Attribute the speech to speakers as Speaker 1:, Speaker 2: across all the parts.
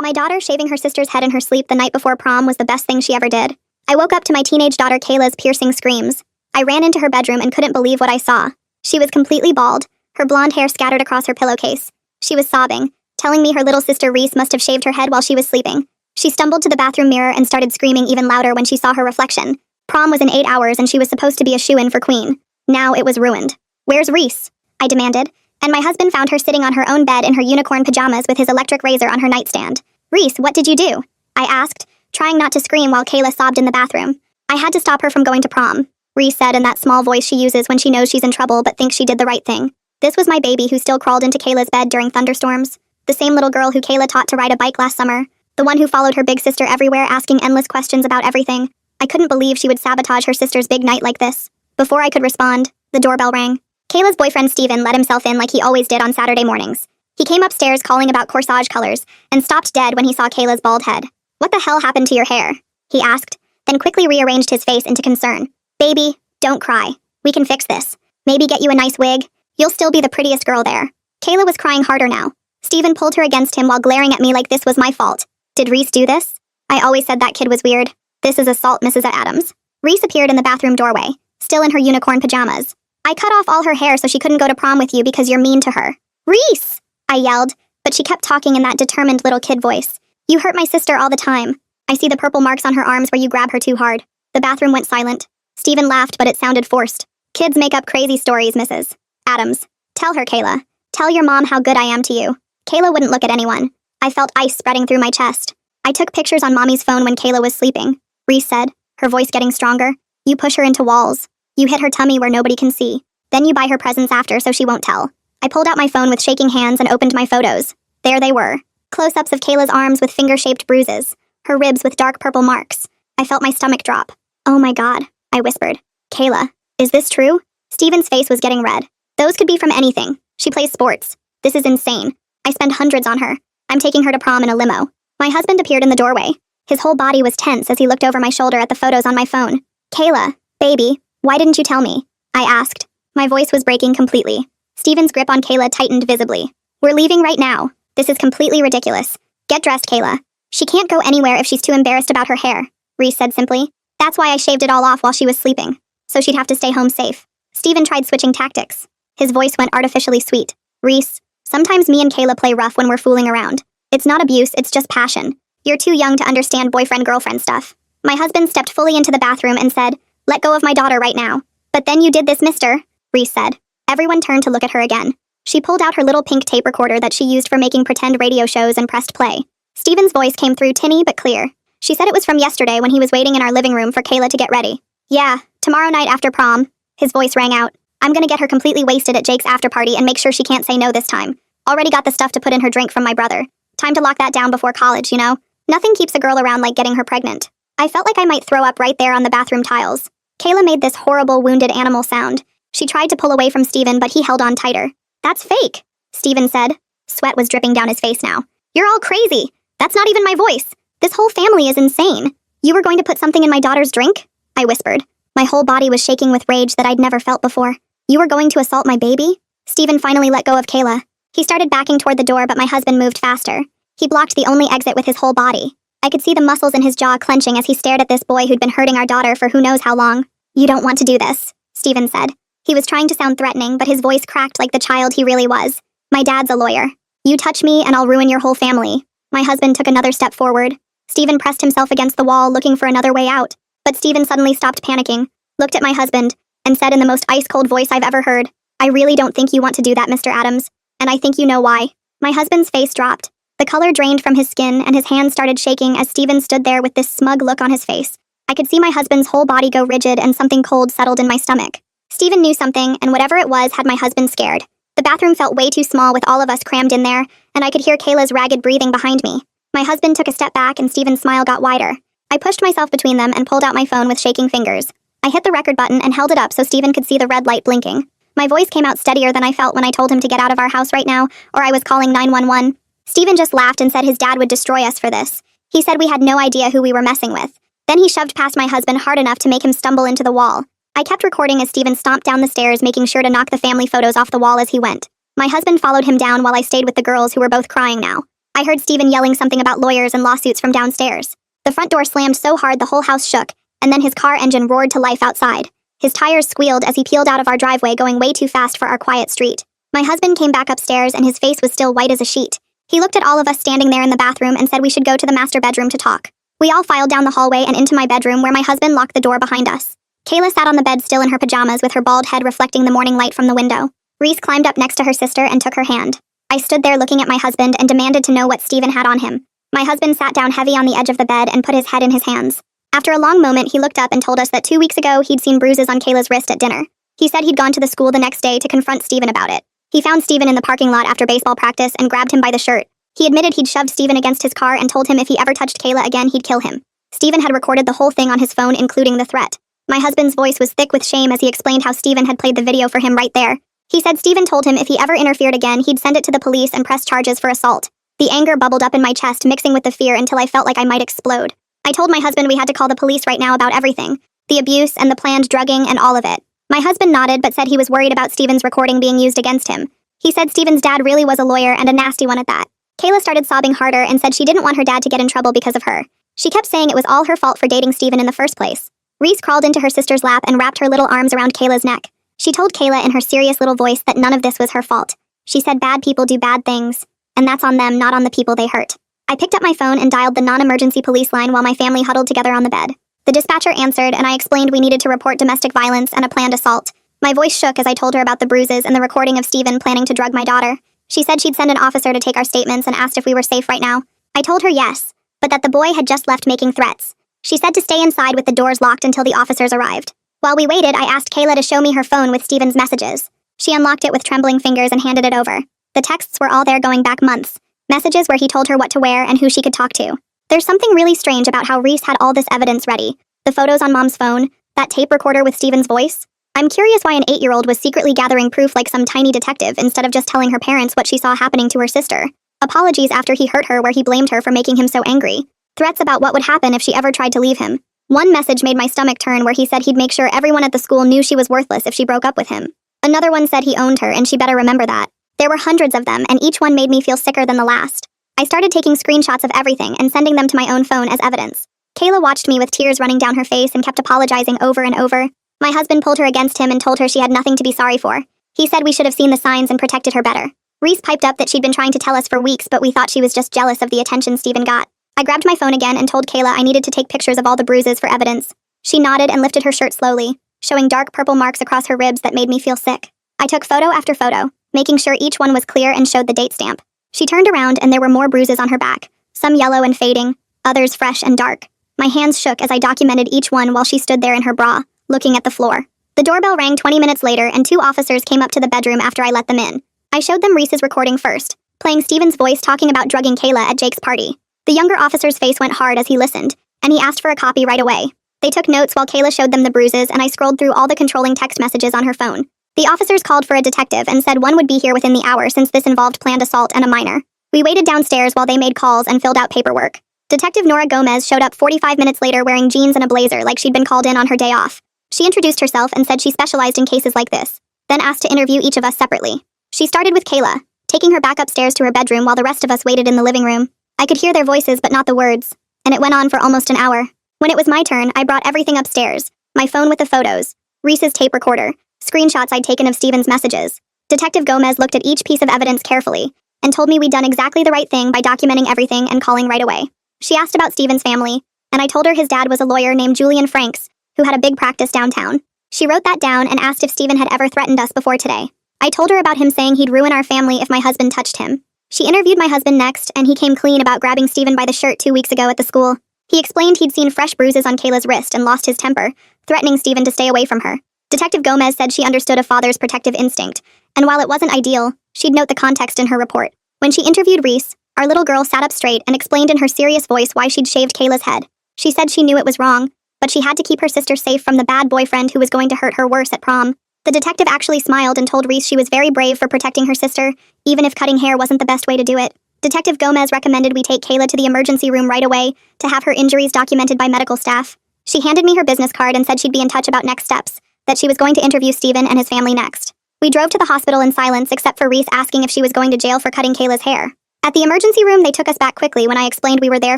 Speaker 1: My daughter shaving her sister's head in her sleep the night before prom was the best thing she ever did. I woke up to my teenage daughter Kayla's piercing screams. I ran into her bedroom and couldn't believe what I saw. She was completely bald, her blonde hair scattered across her pillowcase. She was sobbing, telling me her little sister Reese must have shaved her head while she was sleeping. She stumbled to the bathroom mirror and started screaming even louder when she saw her reflection. Prom was in 8 hours and she was supposed to be a shoo-in for queen. Now it was ruined. "Where's Reese?" I demanded, and my husband found her sitting on her own bed in her unicorn pajamas with his electric razor on her nightstand. "Reese, what did you do?" I asked, trying not to scream while Kayla sobbed in the bathroom. "I had to stop her from going to prom," Reese said in that small voice she uses when she knows she's in trouble but thinks she did the right thing. This was my baby who still crawled into Kayla's bed during thunderstorms. The same little girl who Kayla taught to ride a bike last summer. The one who followed her big sister everywhere asking endless questions about everything. I couldn't believe she would sabotage her sister's big night like this. Before I could respond, the doorbell rang. Kayla's boyfriend Steven let himself in like he always did on Saturday mornings. He came upstairs calling about corsage colors and stopped dead when he saw Kayla's bald head. "What the hell happened to your hair?" he asked, then quickly rearranged his face into concern. "Baby, don't cry. We can fix this. Maybe get you a nice wig. You'll still be the prettiest girl there." Kayla was crying harder now. Steven pulled her against him while glaring at me like this was my fault. "Did Reese do this?" "I always said that kid was weird. This is assault, Mrs. Adams." Reese appeared in the bathroom doorway, still in her unicorn pajamas. "I cut off all her hair so she couldn't go to prom with you because you're mean to her." "Reese!" I yelled, but she kept talking in that determined little kid voice. "You hurt my sister all the time. I see the purple marks on her arms where you grab her too hard." The bathroom went silent. Steven laughed, but it sounded forced. "Kids make up crazy stories, Mrs. Adams. Tell her, Kayla. Tell your mom how good I am to you." Kayla wouldn't look at anyone. I felt ice spreading through my chest. "I took pictures on Mommy's phone when Kayla was sleeping," Reese said, her voice getting stronger. "You push her into walls. You hit her tummy where nobody can see. Then you buy her presents after so she won't tell." I pulled out my phone with shaking hands and opened my photos. There they were. Close-ups of Kayla's arms with finger-shaped bruises, her ribs with dark purple marks. I felt my stomach drop. "Oh my God," I whispered. "Kayla, is this true?" Steven's face was getting red. "Those could be from anything. She plays sports. This is insane. I spend hundreds on her. I'm taking her to prom in a limo." My husband appeared in the doorway. His whole body was tense as he looked over my shoulder at the photos on my phone. "Kayla, baby, why didn't you tell me?" I asked. My voice was breaking completely. Steven's grip on Kayla tightened visibly. "We're leaving right now. This is completely ridiculous. Get dressed, Kayla." "She can't go anywhere if she's too embarrassed about her hair," Reese said simply. "That's why I shaved it all off while she was sleeping, so she'd have to stay home safe." Steven tried switching tactics. His voice went artificially sweet. "Reese, sometimes me and Kayla play rough when we're fooling around. It's not abuse, it's just passion. You're too young to understand boyfriend-girlfriend stuff." My husband stepped fully into the bathroom and said, "Let go of my daughter right now." "But then you did this, mister," Reese said. Everyone turned to look at her again. She pulled out her little pink tape recorder that she used for making pretend radio shows and pressed play. Steven's voice came through tinny but clear. "She said it was from yesterday when he was waiting in our living room for Kayla to get ready. Yeah, tomorrow night after prom." His voice rang out. "I'm gonna get her completely wasted at Jake's after party and make sure she can't say no this time. Already got the stuff to put in her drink from my brother. Time to lock that down before college, you know? Nothing keeps a girl around like getting her pregnant." I felt like I might throw up right there on the bathroom tiles. Kayla made this horrible wounded animal sound. She tried to pull away from Steven, but he held on tighter. "That's fake," Steven said. Sweat was dripping down his face now. "You're all crazy. That's not even my voice. This whole family is insane. You were going to put something in my daughter's drink?" I whispered. My whole body was shaking with rage that I'd never felt before. "You were going to assault my baby?" Steven finally let go of Kayla. He started backing toward the door, but my husband moved faster. He blocked the only exit with his whole body. I could see the muscles in his jaw clenching as he stared at this boy who'd been hurting our daughter for who knows how long. "You don't want to do this," Steven said. He was trying to sound threatening, but his voice cracked like the child he really was. "My dad's a lawyer. You touch me and I'll ruin your whole family." My husband took another step forward. Steven pressed himself against the wall, looking for another way out. But Steven suddenly stopped panicking, looked at my husband, and said in the most ice-cold voice I've ever heard, "I really don't think you want to do that, Mr. Adams. And I think you know why." My husband's face dropped. The color drained from his skin, and his hands started shaking as Steven stood there with this smug look on his face. I could see my husband's whole body go rigid, and something cold settled in my stomach. Steven knew something, and whatever it was had my husband scared. The bathroom felt way too small with all of us crammed in there, and I could hear Kayla's ragged breathing behind me. My husband took a step back, and Steven's smile got wider. I pushed myself between them and pulled out my phone with shaking fingers. I hit the record button and held it up so Steven could see the red light blinking. My voice came out steadier than I felt when I told him to get out of our house right now, or I was calling 911. Steven just laughed and said his dad would destroy us for this. He said we had no idea who we were messing with. Then he shoved past my husband hard enough to make him stumble into the wall. I kept recording as Steven stomped down the stairs, making sure to knock the family photos off the wall as he went. My husband followed him down while I stayed with the girls who were both crying now. I heard Steven yelling something about lawyers and lawsuits from downstairs. The front door slammed so hard the whole house shook, and then his car engine roared to life outside. His tires squealed as he peeled out of our driveway going way too fast for our quiet street. My husband came back upstairs and his face was still white as a sheet. He looked at all of us standing there in the bathroom and said we should go to the master bedroom to talk. We all filed down the hallway and into my bedroom where my husband locked the door behind us. Kayla sat on the bed still in her pajamas with her bald head reflecting the morning light from the window. Reese climbed up next to her sister and took her hand. I stood there looking at my husband and demanded to know what Steven had on him. My husband sat down heavy on the edge of the bed and put his head in his hands. After a long moment, he looked up and told us that 2 weeks ago he'd seen bruises on Kayla's wrist at dinner. He said he'd gone to the school the next day to confront Steven about it. He found Steven in the parking lot after baseball practice and grabbed him by the shirt. He admitted he'd shoved Steven against his car and told him if he ever touched Kayla again, he'd kill him. Steven had recorded the whole thing on his phone, including the threat. My husband's voice was thick with shame as he explained how Steven had played the video for him right there. He said Steven told him if he ever interfered again, he'd send it to the police and press charges for assault. The anger bubbled up in my chest, mixing with the fear until I felt like I might explode. I told my husband we had to call the police right now about everything. The abuse and the planned drugging and all of it. My husband nodded but said he was worried about Steven's recording being used against him. He said Steven's dad really was a lawyer and a nasty one at that. Kayla started sobbing harder and said she didn't want her dad to get in trouble because of her. She kept saying it was all her fault for dating Steven in the first place. Reese crawled into her sister's lap and wrapped her little arms around Kayla's neck. She told Kayla in her serious little voice that none of this was her fault. She said bad people do bad things, and that's on them, not on the people they hurt. I picked up my phone and dialed the non-emergency police line while my family huddled together on the bed. The dispatcher answered, and I explained we needed to report domestic violence and a planned assault. My voice shook as I told her about the bruises and the recording of Steven planning to drug my daughter. She said she'd send an officer to take our statements and asked if we were safe right now. I told her yes, but that the boy had just left making threats. She said to stay inside with the doors locked until the officers arrived. While we waited, I asked Kayla to show me her phone with Steven's messages. She unlocked it with trembling fingers and handed it over. The texts were all there going back months. Messages where he told her what to wear and who she could talk to. There's something really strange about how Reese had all this evidence ready. The photos on Mom's phone, that tape recorder with Steven's voice. I'm curious why an 8-year-old was secretly gathering proof like some tiny detective instead of just telling her parents what she saw happening to her sister. Apologies after he hurt her where he blamed her for making him so angry. Threats about what would happen if she ever tried to leave him. One message made my stomach turn where he said he'd make sure everyone at the school knew she was worthless if she broke up with him. Another one said he owned her and she better remember that. There were hundreds of them and each one made me feel sicker than the last. I started taking screenshots of everything and sending them to my own phone as evidence. Kayla watched me with tears running down her face and kept apologizing over and over. My husband pulled her against him and told her she had nothing to be sorry for. He said we should have seen the signs and protected her better. Reese piped up that she'd been trying to tell us for weeks, but we thought she was just jealous of the attention Steven got. I grabbed my phone again and told Kayla I needed to take pictures of all the bruises for evidence. She nodded and lifted her shirt slowly, showing dark purple marks across her ribs that made me feel sick. I took photo after photo, making sure each one was clear and showed the date stamp. She turned around and there were more bruises on her back, some yellow and fading, others fresh and dark. My hands shook as I documented each one while she stood there in her bra, looking at the floor. The doorbell rang 20 minutes later and 2 officers came up to the bedroom after I let them in. I showed them Reese's recording first, playing Steven's voice talking about drugging Kayla at Jake's party. The younger officer's face went hard as he listened, and he asked for a copy right away. They took notes while Kayla showed them the bruises and I scrolled through all the controlling text messages on her phone. The officers called for a detective and said one would be here within the hour since this involved planned assault and a minor. We waited downstairs while they made calls and filled out paperwork. Detective Nora Gomez showed up 45 minutes later wearing jeans and a blazer like she'd been called in on her day off. She introduced herself and said she specialized in cases like this, then asked to interview each of us separately. She started with Kayla, taking her back upstairs to her bedroom while the rest of us waited in the living room. I could hear their voices but not the words, and it went on for almost an hour. When it was my turn, I brought everything upstairs, my phone with the photos, Reese's tape recorder, screenshots I'd taken of Steven's messages. Detective Gomez looked at each piece of evidence carefully and told me we'd done exactly the right thing by documenting everything and calling right away. She asked about Steven's family, and I told her his dad was a lawyer named Julian Franks, who had a big practice downtown. She wrote that down and asked if Steven had ever threatened us before today. I told her about him saying he'd ruin our family if my husband touched him. She interviewed my husband next, and he came clean about grabbing Steven by the shirt 2 weeks ago at the school. He explained he'd seen fresh bruises on Kayla's wrist and lost his temper, threatening Steven to stay away from her. Detective Gomez said she understood a father's protective instinct, and while it wasn't ideal, she'd note the context in her report. When she interviewed Reese, our little girl sat up straight and explained in her serious voice why she'd shaved Kayla's head. She said she knew it was wrong, but she had to keep her sister safe from the bad boyfriend who was going to hurt her worse at prom. The detective actually smiled and told Reese she was very brave for protecting her sister, even if cutting hair wasn't the best way to do it. Detective Gomez recommended we take Kayla to the emergency room right away to have her injuries documented by medical staff. She handed me her business card and said she'd be in touch about next steps, that she was going to interview Steven and his family next. We drove to the hospital in silence except for Reese asking if she was going to jail for cutting Kayla's hair. At the emergency room, they took us back quickly when I explained we were there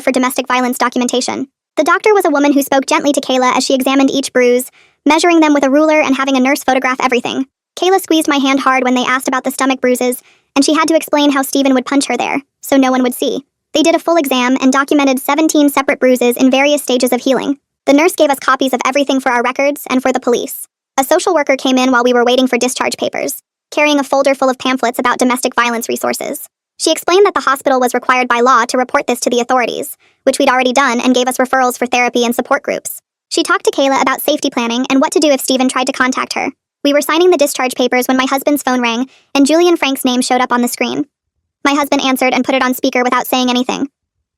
Speaker 1: for domestic violence documentation. The doctor was a woman who spoke gently to Kayla as she examined each bruise, measuring them with a ruler and having a nurse photograph everything. Kayla squeezed my hand hard when they asked about the stomach bruises, and she had to explain how Steven would punch her there, so no one would see. They did a full exam and documented 17 separate bruises in various stages of healing. The nurse gave us copies of everything for our records and for the police. A social worker came in while we were waiting for discharge papers, carrying a folder full of pamphlets about domestic violence resources. She explained that the hospital was required by law to report this to the authorities, which we'd already done, and gave us referrals for therapy and support groups. She talked to Kayla about safety planning and what to do if Steven tried to contact her. We were signing the discharge papers when my husband's phone rang, and Julian Frank's name showed up on the screen. My husband answered and put it on speaker without saying anything.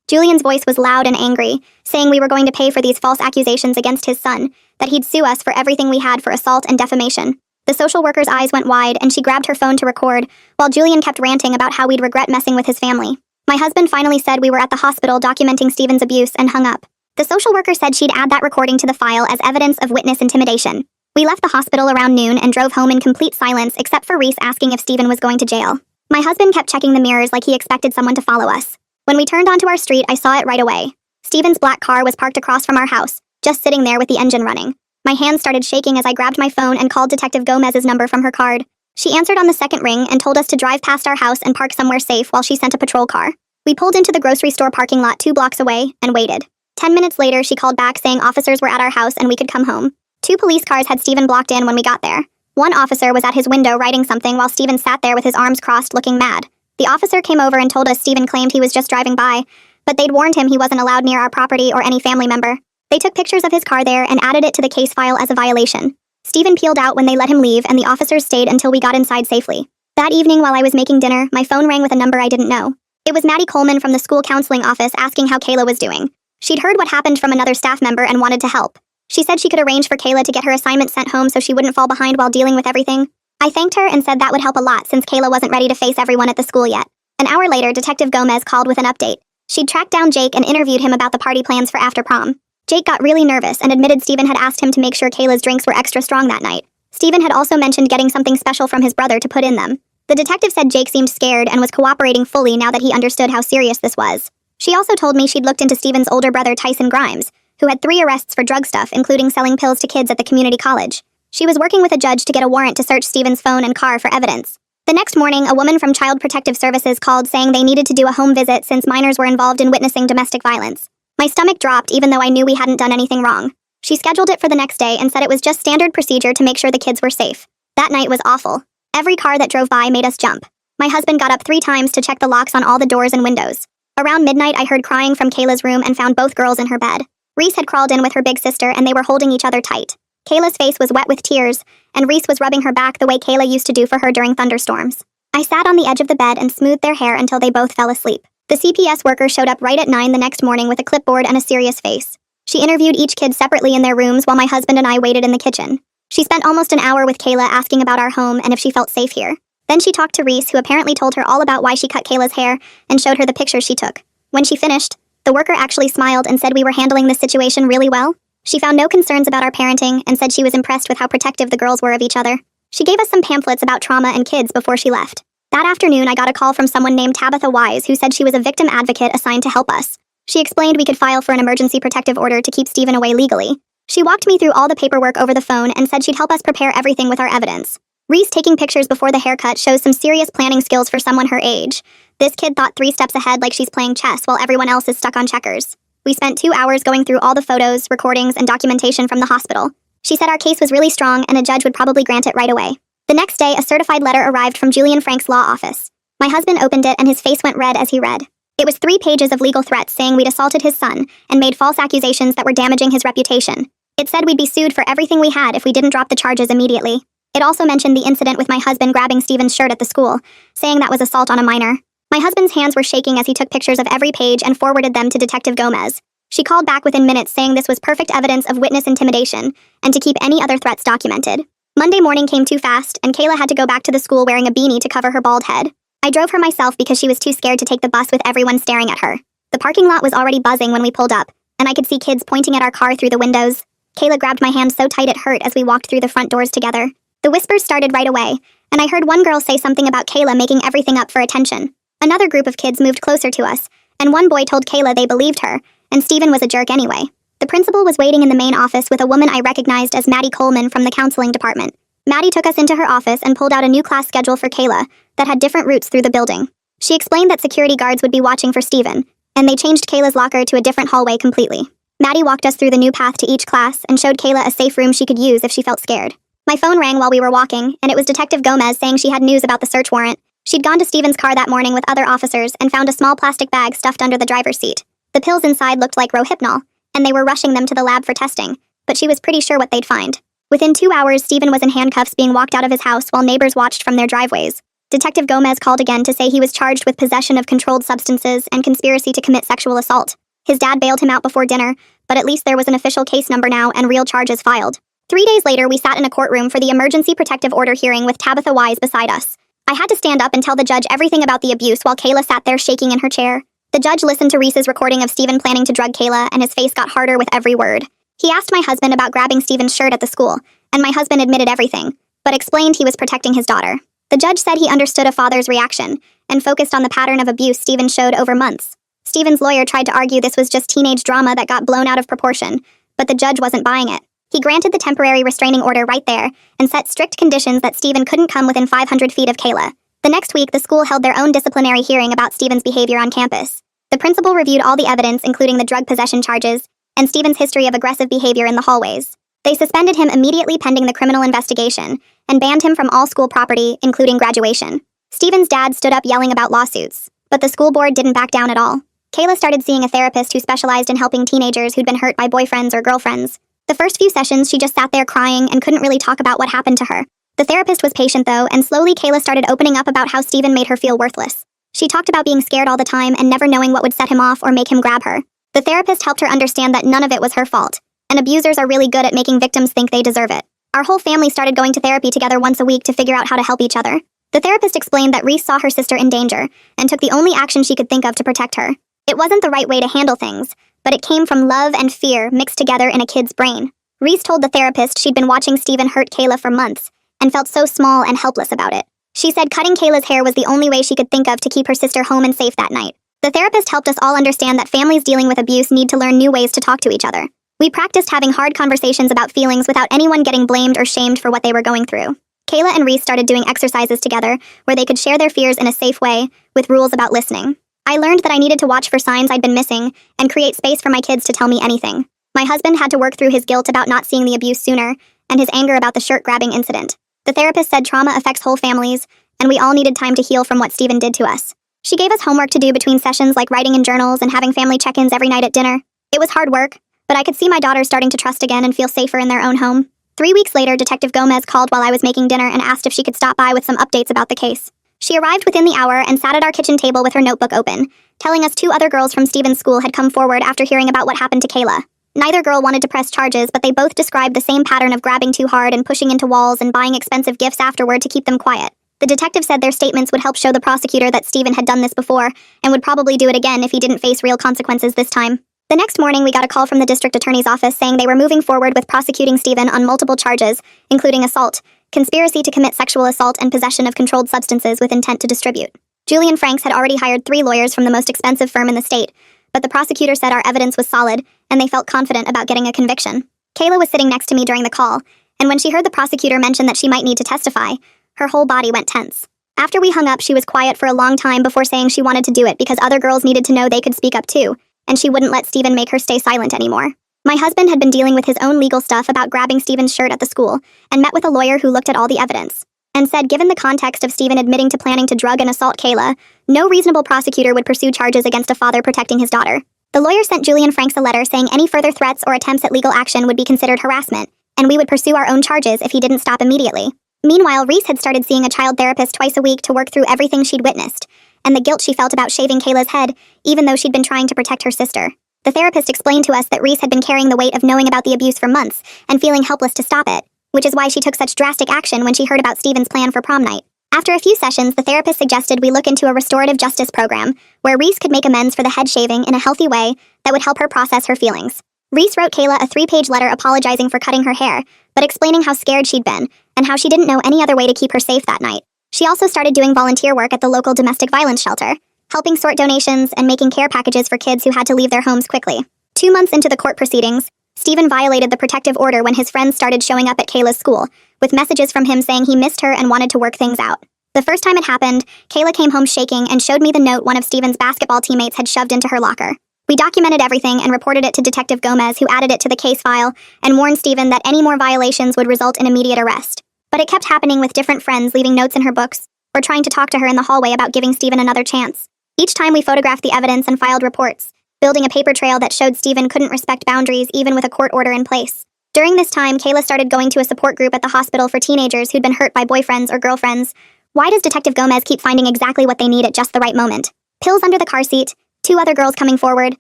Speaker 1: Julian's voice was loud and angry, saying we were going to pay for these false accusations against his son, that he'd sue us for everything we had for assault and defamation. The social worker's eyes went wide, and she grabbed her phone to record, while Julian kept ranting about how we'd regret messing with his family. My husband finally said we were at the hospital documenting Steven's abuse and hung up. The social worker said she'd add that recording to the file as evidence of witness intimidation. We left the hospital around noon and drove home in complete silence except for Reese asking if Steven was going to jail. My husband kept checking the mirrors like he expected someone to follow us. When we turned onto our street, I saw it right away. Steven's black car was parked across from our house, just sitting there with the engine running. My hands started shaking as I grabbed my phone and called Detective Gomez's number from her card. She answered on the second ring and told us to drive past our house and park somewhere safe while she sent a patrol car. We pulled into the grocery store parking lot 2 blocks away and waited. 10 minutes later, she called back saying officers were at our house and we could come home. 2 police cars had Steven blocked in when we got there. One officer was at his window writing something while Steven sat there with his arms crossed looking mad. The officer came over and told us Steven claimed he was just driving by, but they'd warned him he wasn't allowed near our property or any family member. They took pictures of his car there and added it to the case file as a violation. Steven peeled out when they let him leave, and the officers stayed until we got inside safely. That evening while I was making dinner, my phone rang with a number I didn't know. It was Maddie Coleman from the school counseling office asking how Kayla was doing. She'd heard what happened from another staff member and wanted to help. She said she could arrange for Kayla to get her assignment sent home so she wouldn't fall behind while dealing with everything. I thanked her and said that would help a lot since Kayla wasn't ready to face everyone at the school yet. An hour later, Detective Gomez called with an update. She'd tracked down Jake and interviewed him about the party plans for after prom. Jake got really nervous and admitted Steven had asked him to make sure Kayla's drinks were extra strong that night. Steven had also mentioned getting something special from his brother to put in them. The detective said Jake seemed scared and was cooperating fully now that he understood how serious this was. She also told me she'd looked into Steven's older brother Tyson Grimes, who had 3 arrests for drug stuff, including selling pills to kids at the community college. She was working with a judge to get a warrant to search Steven's phone and car for evidence. The next morning, a woman from Child Protective Services called saying they needed to do a home visit since minors were involved in witnessing domestic violence. My stomach dropped even though I knew we hadn't done anything wrong. She scheduled it for the next day and said it was just standard procedure to make sure the kids were safe. That night was awful. Every car that drove by made us jump. My husband got up 3 times to check the locks on all the doors and windows. Around midnight, I heard crying from Kayla's room and found both girls in her bed. Reese had crawled in with her big sister and they were holding each other tight. Kayla's face was wet with tears, and Reese was rubbing her back the way Kayla used to do for her during thunderstorms. I sat on the edge of the bed and smoothed their hair until they both fell asleep. The CPS worker showed up right at 9 the next morning with a clipboard and a serious face. She interviewed each kid separately in their rooms while my husband and I waited in the kitchen. She spent almost an hour with Kayla asking about our home and if she felt safe here. Then she talked to Reese, who apparently told her all about why she cut Kayla's hair and showed her the pictures she took. When she finished, the worker actually smiled and said we were handling this situation really well. She found no concerns about our parenting and said she was impressed with how protective the girls were of each other. She gave us some pamphlets about trauma and kids before she left. That afternoon, I got a call from someone named Tabitha Wise who said she was a victim advocate assigned to help us. She explained we could file for an emergency protective order to keep Steven away legally. She walked me through all the paperwork over the phone and said she'd help us prepare everything with our evidence. Reese taking pictures before the haircut shows some serious planning skills for someone her age. This kid thought 3 steps ahead like she's playing chess while everyone else is stuck on checkers. We spent 2 hours going through all the photos, recordings, and documentation from the hospital. She said our case was really strong and a judge would probably grant it right away. The next day, a certified letter arrived from Julian Frank's law office. My husband opened it and his face went red as he read. It was 3 pages of legal threats saying we'd assaulted his son and made false accusations that were damaging his reputation. It said we'd be sued for everything we had if we didn't drop the charges immediately. It also mentioned the incident with my husband grabbing Steven's shirt at the school, saying that was assault on a minor. My husband's hands were shaking as he took pictures of every page and forwarded them to Detective Gomez. She called back within minutes saying this was perfect evidence of witness intimidation and to keep any other threats documented. Monday morning came too fast, and Kayla had to go back to the school wearing a beanie to cover her bald head. I drove her myself because she was too scared to take the bus with everyone staring at her. The parking lot was already buzzing when we pulled up, and I could see kids pointing at our car through the windows. Kayla grabbed my hand so tight it hurt as we walked through the front doors together. The whispers started right away, and I heard one girl say something about Kayla making everything up for attention. Another group of kids moved closer to us, and one boy told Kayla they believed her, and Steven was a jerk anyway. The principal was waiting in the main office with a woman I recognized as Maddie Coleman from the counseling department. Maddie took us into her office and pulled out a new class schedule for Kayla that had different routes through the building. She explained that security guards would be watching for Steven, and they changed Kayla's locker to a different hallway completely. Maddie walked us through the new path to each class and showed Kayla a safe room she could use if she felt scared. My phone rang while we were walking, and it was Detective Gomez saying she had news about the search warrant. She'd gone to Steven's car that morning with other officers and found a small plastic bag stuffed under the driver's seat. The pills inside looked like Rohypnol, and they were rushing them to the lab for testing, but she was pretty sure what they'd find. Within 2 hours, Steven was in handcuffs being walked out of his house while neighbors watched from their driveways. Detective Gomez called again to say he was charged with possession of controlled substances and conspiracy to commit sexual assault. His dad bailed him out before dinner, but at least there was an official case number now and real charges filed. 3 days later, we sat in a courtroom for the emergency protective order hearing with Tabitha Wise beside us. I had to stand up and tell the judge everything about the abuse while Kayla sat there shaking in her chair. The judge listened to Reese's recording of Steven planning to drug Kayla, and his face got harder with every word. He asked my husband about grabbing Steven's shirt at the school, and my husband admitted everything, but explained he was protecting his daughter. The judge said he understood a father's reaction, and focused on the pattern of abuse Steven showed over months. Steven's lawyer tried to argue this was just teenage drama that got blown out of proportion, but the judge wasn't buying it. He granted the temporary restraining order right there, and set strict conditions that Steven couldn't come within 500 feet of Kayla. The next week, the school held their own disciplinary hearing about Steven's behavior on campus. The principal reviewed all the evidence, including the drug possession charges, and Steven's history of aggressive behavior in the hallways. They suspended him immediately pending the criminal investigation, and banned him from all school property, including graduation. Steven's dad stood up yelling about lawsuits, but the school board didn't back down at all. Kayla started seeing a therapist who specialized in helping teenagers who'd been hurt by boyfriends or girlfriends. The first few sessions, she just sat there crying and couldn't really talk about what happened to her. The therapist was patient though, and slowly Kayla started opening up about how Steven made her feel worthless. She talked about being scared all the time and never knowing what would set him off or make him grab her. The therapist helped her understand that none of it was her fault, and abusers are really good at making victims think they deserve it. Our whole family started going to therapy together once a week to figure out how to help each other. The therapist explained that Reese saw her sister in danger, and took the only action she could think of to protect her. It wasn't the right way to handle things, but it came from love and fear mixed together in a kid's brain. Reese told the therapist she'd been watching Steven hurt Kayla for months, and felt so small and helpless about it. She said cutting Kayla's hair was the only way she could think of to keep her sister home and safe that night. The therapist helped us all understand that families dealing with abuse need to learn new ways to talk to each other. We practiced having hard conversations about feelings without anyone getting blamed or shamed for what they were going through. Kayla and Reese started doing exercises together where they could share their fears in a safe way, with rules about listening. I learned that I needed to watch for signs I'd been missing and create space for my kids to tell me anything. My husband had to work through his guilt about not seeing the abuse sooner, and his anger about the shirt-grabbing incident. The therapist said trauma affects whole families, and we all needed time to heal from what Steven did to us. She gave us homework to do between sessions like writing in journals and having family check-ins every night at dinner. It was hard work, but I could see my daughters starting to trust again and feel safer in their own home. 3 weeks later, Detective Gomez called while I was making dinner and asked if she could stop by with some updates about the case. She arrived within the hour and sat at our kitchen table with her notebook open, telling us 2 other girls from Steven's school had come forward after hearing about what happened to Kayla. Neither girl wanted to press charges, but they both described the same pattern of grabbing too hard and pushing into walls and buying expensive gifts afterward to keep them quiet. The detective said their statements would help show the prosecutor that Steven had done this before, and would probably do it again if he didn't face real consequences this time. The next morning, we got a call from the district attorney's office saying they were moving forward with prosecuting Steven on multiple charges, including assault, conspiracy to commit sexual assault, and possession of controlled substances with intent to distribute. Julian Franks had already hired 3 lawyers from the most expensive firm in the state, but the prosecutor said our evidence was solid, and they felt confident about getting a conviction. Kayla was sitting next to me during the call, and when she heard the prosecutor mention that she might need to testify, her whole body went tense. After we hung up, she was quiet for a long time before saying she wanted to do it because other girls needed to know they could speak up too, and she wouldn't let Steven make her stay silent anymore. My husband had been dealing with his own legal stuff about grabbing Steven's shirt at the school, and met with a lawyer who looked at all the evidence, and said given the context of Steven admitting to planning to drug and assault Kayla, no reasonable prosecutor would pursue charges against a father protecting his daughter. The lawyer sent Julian Franks a letter saying any further threats or attempts at legal action would be considered harassment, and we would pursue our own charges if he didn't stop immediately. Meanwhile, Reese had started seeing a child therapist twice a week to work through everything she'd witnessed, and the guilt she felt about shaving Kayla's head, even though she'd been trying to protect her sister. The therapist explained to us that Reese had been carrying the weight of knowing about the abuse for months, and feeling helpless to stop it, which is why she took such drastic action when she heard about Steven's plan for prom night. After a few sessions, the therapist suggested we look into a restorative justice program, where Reese could make amends for the head shaving in a healthy way that would help her process her feelings. Reese wrote Kayla a 3-page letter apologizing for cutting her hair, but explaining how scared she'd been, and how she didn't know any other way to keep her safe that night. She also started doing volunteer work at the local domestic violence shelter. helping sort donations and making care packages for kids who had to leave their homes quickly. 2 months into the court proceedings, Stephen violated the protective order when his friends started showing up at Kayla's school, with messages from him saying he missed her and wanted to work things out. The first time it happened, Kayla came home shaking and showed me the note one of Stephen's basketball teammates had shoved into her locker. We documented everything and reported it to Detective Gomez, who added it to the case file and warned Stephen that any more violations would result in immediate arrest. But it kept happening, with different friends leaving notes in her books or trying to talk to her in the hallway about giving Stephen another chance. Each time we photographed the evidence and filed reports, building a paper trail that showed Stephen couldn't respect boundaries even with a court order in place. During this time, Kayla started going to a support group at the hospital for teenagers who'd been hurt by boyfriends or girlfriends. Why does Detective Gomez keep finding exactly what they need at just the right moment? Pills under the car seat, 2 other girls coming forward,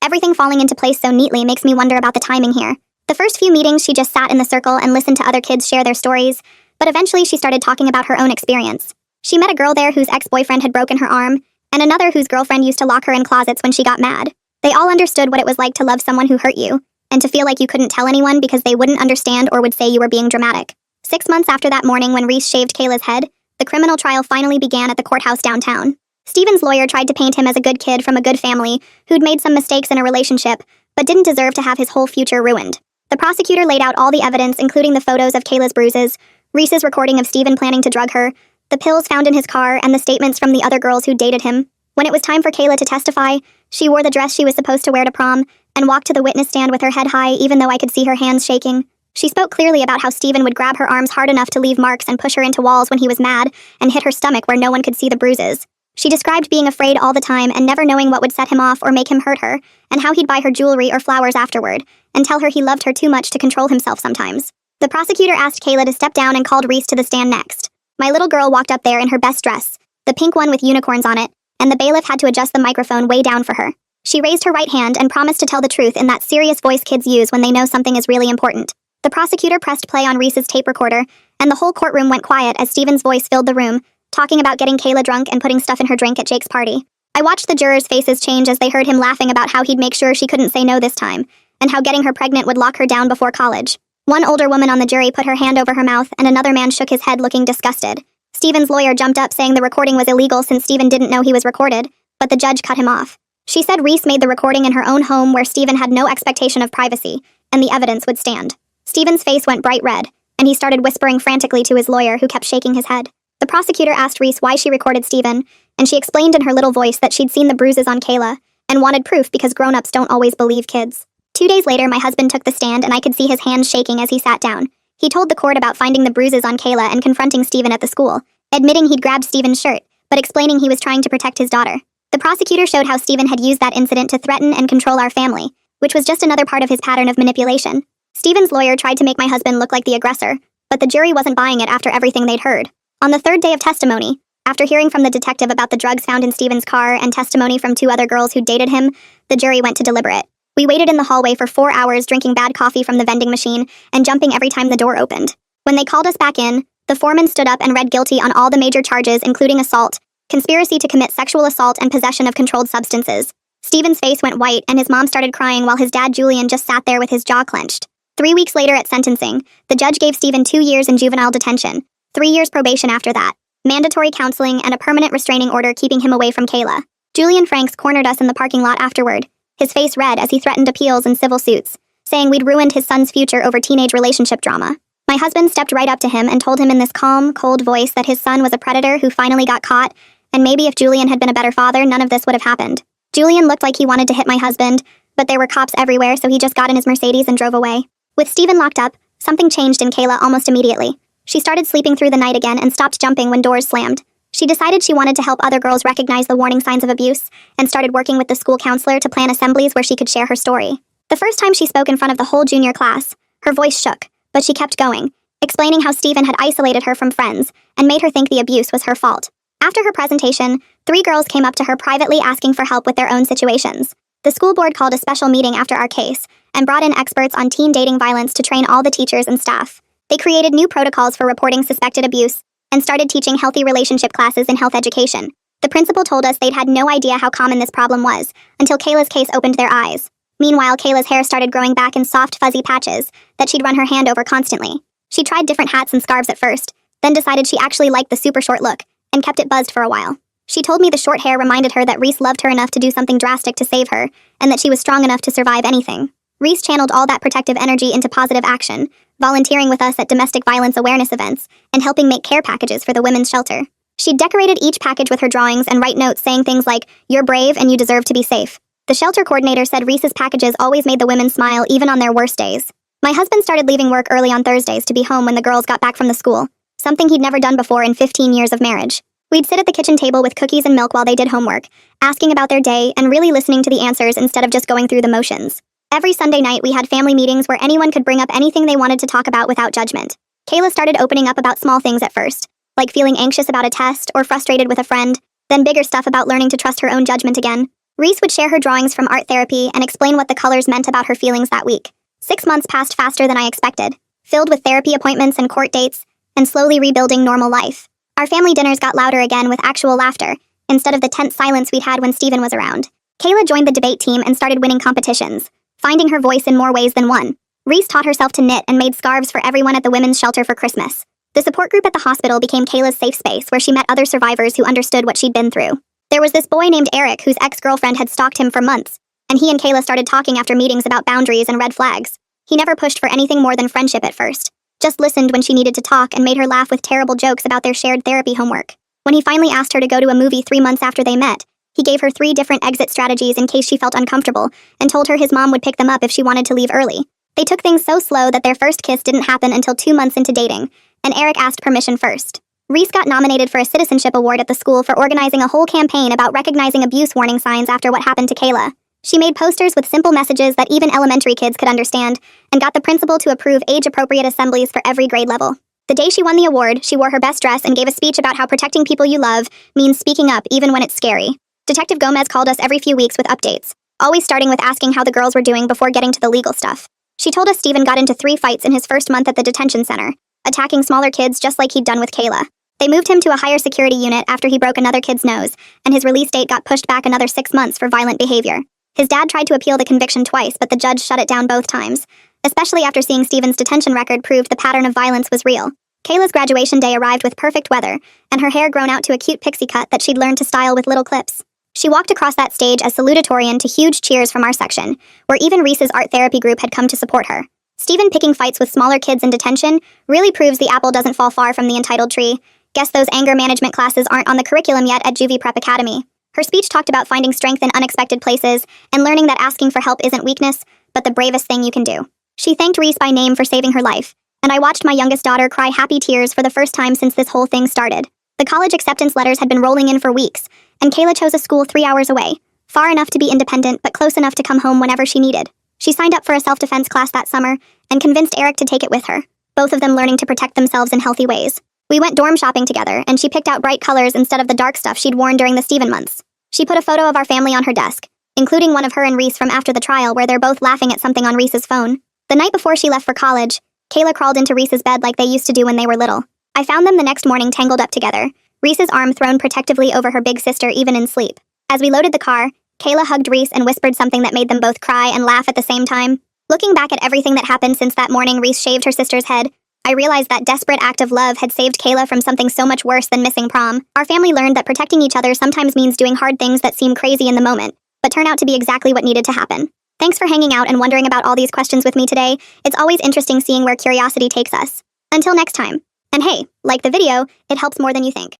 Speaker 1: everything falling into place so neatly makes me wonder about the timing here. The first few meetings, she just sat in the circle and listened to other kids share their stories, but eventually she started talking about her own experience. She met a girl there whose ex-boyfriend had broken her arm, and another whose girlfriend used to lock her in closets when she got mad. They all understood what it was like to love someone who hurt you, and to feel like you couldn't tell anyone because they wouldn't understand or would say you were being dramatic. 6 months after that morning when Reese shaved Kayla's head, the criminal trial finally began at the courthouse downtown. Stephen's lawyer tried to paint him as a good kid from a good family who'd made some mistakes in a relationship, but didn't deserve to have his whole future ruined. The prosecutor laid out all the evidence, including the photos of Kayla's bruises, Reese's recording of Stephen planning to drug her, the pills found in his car, and the statements from the other girls who dated him. When it was time for Kayla to testify, she wore the dress she was supposed to wear to prom and walked to the witness stand with her head high, even though I could see her hands shaking. She spoke clearly about how Stephen would grab her arms hard enough to leave marks and push her into walls when he was mad and hit her stomach where no one could see the bruises. She described being afraid all the time and never knowing what would set him off or make him hurt her, and how he'd buy her jewelry or flowers afterward, and tell her he loved her too much to control himself sometimes. The prosecutor asked Kayla to step down and called Reese to the stand next. My little girl walked up there in her best dress, the pink one with unicorns on it, and the bailiff had to adjust the microphone way down for her. She raised her right hand and promised to tell the truth in that serious voice kids use when they know something is really important. The prosecutor pressed play on Reese's tape recorder, and the whole courtroom went quiet as Stephen's voice filled the room, talking about getting Kayla drunk and putting stuff in her drink at Jake's party. I watched the jurors' faces change as they heard him laughing about how he'd make sure she couldn't say no this time, and how getting her pregnant would lock her down before college. One older woman on the jury put her hand over her mouth, and another man shook his head looking disgusted. Stephen's lawyer jumped up saying the recording was illegal since Stephen didn't know he was recorded, but the judge cut him off. She said Reese made the recording in her own home where Stephen had no expectation of privacy, and the evidence would stand. Stephen's face went bright red, and he started whispering frantically to his lawyer, who kept shaking his head. The prosecutor asked Reese why she recorded Stephen, and she explained in her little voice that she'd seen the bruises on Kayla, and wanted proof because grown-ups don't always believe kids. 2 days later, my husband took the stand and I could see his hands shaking as he sat down. He told the court about finding the bruises on Kayla and confronting Stephen at the school, admitting he'd grabbed Stephen's shirt, but explaining he was trying to protect his daughter. The prosecutor showed how Stephen had used that incident to threaten and control our family, which was just another part of his pattern of manipulation. Stephen's lawyer tried to make my husband look like the aggressor, but the jury wasn't buying it after everything they'd heard. On the 3rd day of testimony, after hearing from the detective about the drugs found in Stephen's car and testimony from 2 other girls who dated him, the jury went to deliberate. We waited in the hallway for 4 hours drinking bad coffee from the vending machine and jumping every time the door opened. When they called us back in, the foreman stood up and read guilty on all the major charges, including assault, conspiracy to commit sexual assault, and possession of controlled substances. Stephen's face went white and his mom started crying while his dad Julian just sat there with his jaw clenched. 3 weeks later at sentencing, the judge gave Stephen 2 years in juvenile detention, 3 years probation after that, mandatory counseling, and a permanent restraining order keeping him away from Kayla. Julian Franks cornered us in the parking lot afterward, his face red as he threatened appeals and civil suits, saying we'd ruined his son's future over teenage relationship drama. My husband stepped right up to him and told him in this calm, cold voice that his son was a predator who finally got caught, and maybe if Julian had been a better father, none of this would have happened. Julian looked like he wanted to hit my husband, but there were cops everywhere, so he just got in his Mercedes and drove away. With Stephen locked up, something changed in Kayla almost immediately. She started sleeping through the night again and stopped jumping when doors slammed. She decided she wanted to help other girls recognize the warning signs of abuse and started working with the school counselor to plan assemblies where she could share her story. The first time she spoke in front of the whole junior class, her voice shook, but she kept going, explaining how Stephen had isolated her from friends and made her think the abuse was her fault. After her presentation, 3 girls came up to her privately asking for help with their own situations. The school board called a special meeting after our case and brought in experts on teen dating violence to train all the teachers and staff. They created new protocols for reporting suspected abuse and started teaching healthy relationship classes in health education. The principal told us they'd had no idea how common this problem was until Kayla's case opened their eyes. Meanwhile, Kayla's hair started growing back in soft, fuzzy patches that she'd run her hand over constantly. She tried different hats and scarves at first, then decided she actually liked the super short look and kept it buzzed for a while. She told me the short hair reminded her that Reese loved her enough to do something drastic to save her, and that she was strong enough to survive anything. Reese channeled all that protective energy into positive action, volunteering with us at domestic violence awareness events, and helping make care packages for the women's shelter. She decorated each package with her drawings and write notes saying things like, "You're brave and you deserve to be safe." The shelter coordinator said Reese's packages always made the women smile even on their worst days. My husband started leaving work early on Thursdays to be home when the girls got back from the school, something he'd never done before in 15 years of marriage. We'd sit at the kitchen table with cookies and milk while they did homework, asking about their day and really listening to the answers instead of just going through the motions. Every Sunday night we had family meetings where anyone could bring up anything they wanted to talk about without judgment. Kayla started opening up about small things at first, like feeling anxious about a test or frustrated with a friend, then bigger stuff about learning to trust her own judgment again. Reese would share her drawings from art therapy and explain what the colors meant about her feelings that week. 6 months passed faster than I expected, filled with therapy appointments and court dates, and slowly rebuilding normal life. Our family dinners got louder again with actual laughter, instead of the tense silence we'd had when Steven was around. Kayla joined the debate team and started winning competitions, finding her voice in more ways than one. Reese taught herself to knit and made scarves for everyone at the women's shelter for Christmas. The support group at the hospital became Kayla's safe space where she met other survivors who understood what she'd been through. There was this boy named Eric whose ex-girlfriend had stalked him for months, and he and Kayla started talking after meetings about boundaries and red flags. He never pushed for anything more than friendship at first, just listened when she needed to talk and made her laugh with terrible jokes about their shared therapy homework. When he finally asked her to go to a movie 3 months after they met, he gave her 3 different exit strategies in case she felt uncomfortable and told her his mom would pick them up if she wanted to leave early. They took things so slow that their first kiss didn't happen until 2 months into dating, and Eric asked permission first. Reese got nominated for a citizenship award at the school for organizing a whole campaign about recognizing abuse warning signs after what happened to Kayla. She made posters with simple messages that even elementary kids could understand, and got the principal to approve age-appropriate assemblies for every grade level. The day she won the award, she wore her best dress and gave a speech about how protecting people you love means speaking up even when it's scary. Detective Gomez called us every few weeks with updates, always starting with asking how the girls were doing before getting to the legal stuff. She told us Steven got into 3 fights in his first month at the detention center, attacking smaller kids just like he'd done with Kayla. They moved him to a higher security unit after he broke another kid's nose, and his release date got pushed back another 6 months for violent behavior. His dad tried to appeal the conviction twice, but the judge shut it down both times, especially after seeing Steven's detention record proved the pattern of violence was real. Kayla's graduation day arrived with perfect weather, and her hair grown out to a cute pixie cut that she'd learned to style with little clips. She walked across that stage as salutatorian to huge cheers from our section, where even Reese's art therapy group had come to support her. Steven picking fights with smaller kids in detention really proves the apple doesn't fall far from the entitled tree. Guess those anger management classes aren't on the curriculum yet at Juvie Prep Academy. Her speech talked about finding strength in unexpected places and learning that asking for help isn't weakness, but the bravest thing you can do. She thanked Reese by name for saving her life, and I watched my youngest daughter cry happy tears for the first time since this whole thing started. The college acceptance letters had been rolling in for weeks, and Kayla chose a school 3 hours away, far enough to be independent but close enough to come home whenever she needed. She signed up for a self-defense class that summer and convinced Eric to take it with her, both of them learning to protect themselves in healthy ways. We went dorm shopping together, and she picked out bright colors instead of the dark stuff she'd worn during the Steven months. She put a photo of our family on her desk, including one of her and Reese from after the trial where they're both laughing at something on Reese's phone. The night before she left for college, Kayla crawled into Reese's bed like they used to do when they were little. I found them the next morning tangled up together, Reese's arm thrown protectively over her big sister even in sleep. As we loaded the car, Kayla hugged Reese and whispered something that made them both cry and laugh at the same time. Looking back at everything that happened since that morning Reese shaved her sister's head, I realized that desperate act of love had saved Kayla from something so much worse than missing prom. Our family learned that protecting each other sometimes means doing hard things that seem crazy in the moment, but turn out to be exactly what needed to happen. Thanks for hanging out and wondering about all these questions with me today. It's always interesting seeing where curiosity takes us. Until next time. And hey, like the video, it helps more than you think.